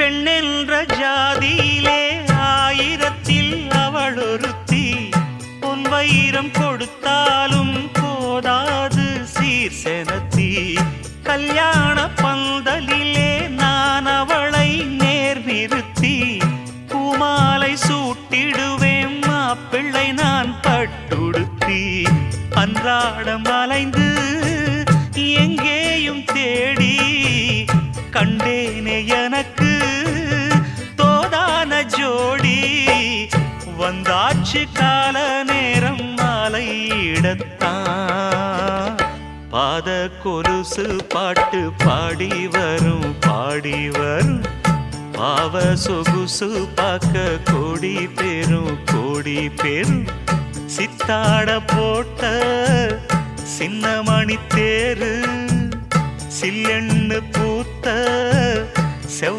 பெண்ணென்ற ஜாதியிலே ஆயிரத்தில் அவள் ஒருத்தி. பொன் வைரம் கொடுத்தாலும் போதாது சீர் செனத்தி. கல்யாண பந்தலிலே நான் அவளை நேர் நிறுத்தி. பூமாலை சூட்டிடுவேன் மாப்பிள்ளை நான் பட்டுடுத்தி. அன்றாடம் அலைந்து எங்கேயும் தேடி கண்டேனே எனக்கு தோதான ஜோடி. வந்தாச்சு கால நேரம் மாலையிடத்தான். பாத கொலுசு பாட்டு பாடி வரும் பாடி வரும். பாவ சொகுசு பார்க்க கோடி பேரும். சித்தாட போட்ட சின்ன மணி தேரு. சில்லெண்ணு பூத்த செவ்